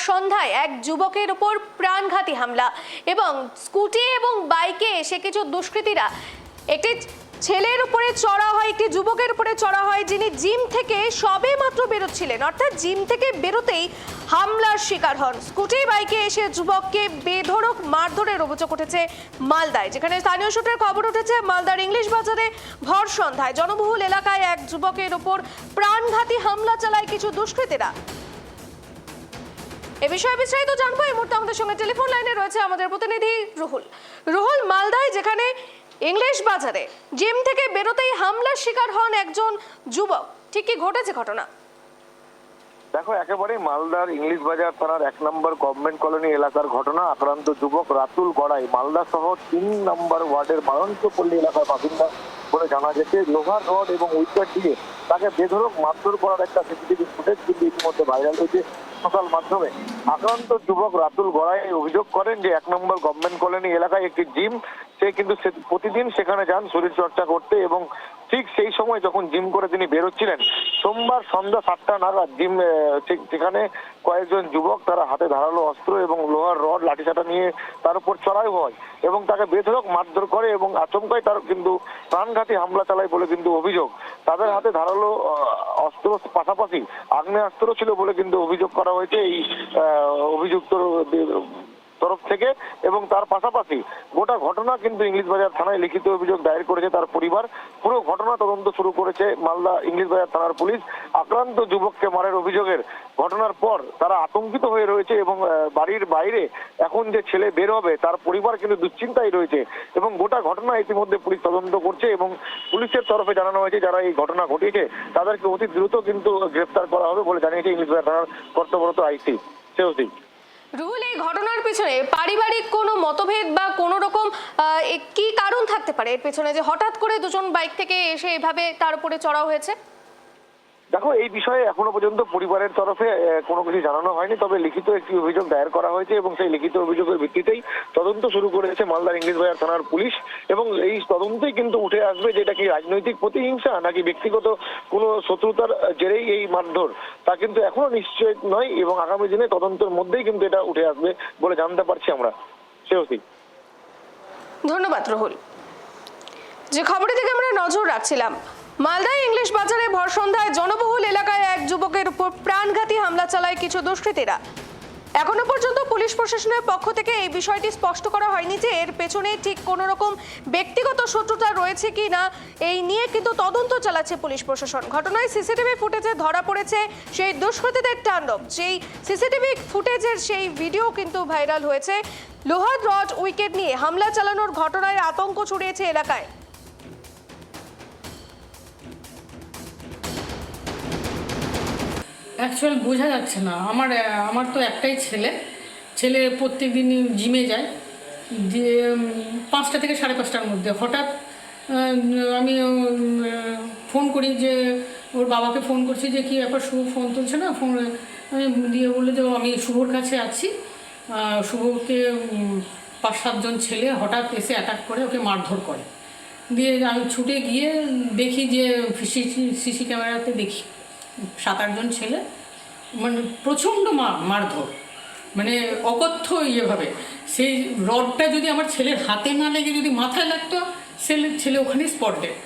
সন্ধ্যায় এক যুবকের উপর প্রাণঘাতী হামলা এবং স্কুটি এবং বাইকে এসে কিছু দুষ্কৃতীরা একটি ছেলের উপরে চড়া হয়, একটি যুবকের উপরে চড়া হয় যিনি জিম থেকে সবে মাত্র বেরোচ্ছিলেন। অর্থাৎ জিম থেকে বেরোতেই হামলার শিকার হন। স্কুটি বাইকে এসে যুবককে বেধড়ক মারধরের অভিযোগ উঠেছে মালদায়, যেখানে স্থানীয় সূত্রের খবর উঠেছে মালদার ইংলিশ বাজারে ভর সন্ধ্যায় জনবহুল এলাকায় এক যুবকের উপর প্রাণঘাতী হামলা চালায় কিছু দুষ্কৃতীরা। এ বিষয়ে বিস্তারিত জানবো এই মুহূর্তে আমাদের সঙ্গে টেলিফোন লাইনে রয়েছে আমাদের প্রতিনিধি রুহুল। মালদায় যেখানে ইংলিশ বাজারে জিম থেকে বেরোতেই হামলার শিকার হন একজন যুবক, ঠিক কি ঘটেছে ঘটনা? দেখো, একেবারে মালদার ইংলিশ বাজার থানার 1 নম্বর গভর্নমেন্ট কলোনি এলাকার ঘটনা। আক্রান্ত যুবক রাতুল গড়াই মালদা শহর 3 নম্বর ওয়ার্ডের বারন্তপল্লী এলাকার বাসিন্দা বলে জানা গেছে। লোহার রড এবং উইকেট দিয়ে তাকে বেধড়ক মারধর করার একটা সিসিটিভি ফুটেজ কিন্তু ইতিমধ্যে ভাইরাল হয়েছে সোশ্যাল মাধ্যমে। আক্রান্ত যুবক রাতুল গড়াই অভিযোগ করেন যে 1 নম্বর গভর্নমেন্ট কলোনি এলাকায় একটি জিম, সে কিন্তু প্রতিদিন সেখানে যান শরীর চর্চা করতে এবং ঠিক সেই সময় যখন জিম করে তিনি বেরোচ্ছিলেন সোমবার সন্ধ্যা 7টা নাগাদ জিম ঠিক সেখানে কয়েকজন যুবক তারা হাতে ধারালো অস্ত্র এবং লোহার রড লাঠিচাটা নিয়ে তার উপর চড়াই হয় এবং তাকে বেধড়ক মারধর করে এবং আচমকাই তার কিন্তু প্রাণঘাতী হামলা চালায় বলে কিন্তু অভিযোগ। তাদের হাতে ধারালো অস্ত্র পাশাপাশি আগ্নেয়াস্ত্র ছিল বলে কিন্তু অভিযোগ করা হয়েছে এই অভিযুক্ত তরফ থেকে। এবং তার পাশাপাশি গোটা ঘটনা কিন্তু ইংলিশ বাজার থানায় লিখিত অভিযোগ দায়ের করেছে তার পরিবার। পুরো ঘটনা তদন্ত শুরু করেছে মালদা ইংলিশ বাজার থানার পুলিশ। আক্রান্ত যুবককে মারার অভিযোগের ঘটনার পর তারা আতঙ্কিত হয়ে রয়েছে এবং বাড়ির বাইরে এখন যে ছেলে বের হবে তার পরিবার কিন্তু দুশ্চিন্তায় রয়েছে এবং গোটা ঘটনা ইতিমধ্যে পুলিশ তদন্ত করছে এবং পুলিশের তরফে জানানো হয়েছে যারা এই ঘটনা ঘটিয়েছে তাদেরকে অতি দ্রুত কিন্তু গ্রেফতার করা হবে বলে জানিয়েছে ইংলিশ বাজার থানার কর্তব্যরত আইসি সেওসি। রুহুল, এই ঘটনার পিছনে পারিবারিক কোনো মতভেদ বা কোনো রকম কি কারণ থাকতে পারে এর পেছনে যে হঠাৎ করে দুজন বাইক থেকে এসে এভাবে তার উপরে চড়া হয়েছে? দেখো, এই বিষয়ে এখনো পর্যন্ত পরিবারের তরফে কোনো কিছু জানানো হয়নি, তবে লিখিত একটি অভিযোগ দায়ের করা হয়েছে এবং সেই লিখিত অভিযোগের ভিত্তিতেই তদন্ত শুরু করেছে মালদার ইংলিশ বাজার থানার পুলিশ। এবং এই তদন্তেই কিন্তু উঠে আসবে যে এটা কি রাজনৈতিক প্রতিহিংসা নাকি ব্যক্তিগত কোনো শত্রুতার জেরেই এই মারধর, তা কিন্তু এখনো নিশ্চয় নয় এবং আগামী দিনে তদন্তের মধ্যেই কিন্তু এটা উঠে আসবে বলে জানতে পারছি আমরা। সেওসি। ধন্যবাদ রুহুল। যে খবরের দিকে আমরা নজর রাখছিলাম, মালদায় ইংলিশ বাজারে ভর সন্ধ্যায় জনবহুল এলাকায় এক যুবকের উপর প্রাণঘাতী হামলা চালায় কিছু দুষ্কৃতীরা। এখনো পর্যন্ত পুলিশ প্রশাসনের পক্ষ থেকে এই বিষয়টি স্পষ্ট করা হয়নি যে এর পেছনে ঠিক কোন রকম ব্যক্তিগত শত্রুতা রয়েছে কি না, এই নিয়ে কিন্তু তদন্ত চালাচ্ছে পুলিশ প্রশাসন। ঘটনায় সিসিটিভি ফুটেজে ধরা পড়েছে সেই দুষ্কৃতীদের তাণ্ডব। যেই সিসিটিভি ফুটেজের সেই ভিডিও কিন্তু ভাইরাল হয়েছে। লোহার রড উইকেট নিয়ে হামলা চালানোর ঘটনায় আতঙ্ক ছড়িয়েছে এলাকায়। অ্যাকচুয়াল বোঝা যাচ্ছে না। আমার তো একটাই ছেলে প্রত্যেক দিন জিমে যায়, যে 5টা থেকে 5:30টার মধ্যে হঠাৎ আমি ফোন করি, যে ওর বাবাকে ফোন করছি যে কী ব্যাপার, শুভ ফোন তুলছে না। ফোন দিয়ে বললো যে আমি শুভর কাছে আছি। শুভকে 5-7 জন ছেলে হঠাৎ এসে অ্যাটাক করে ওকে মারধর করে। দিয়ে আমি ছুটে গিয়ে দেখি যে সিসি ক্যামেরাতে দেখি 7-8 জন ছেলে, মানে প্রচণ্ড মারধর, মানে অকথ্য ইয়েভাবে। সেই রডটা যদি আমার ছেলের হাতে না লেগে যদি মাথায় লাগতো, ছেলে ওখানে স্পট ডেড।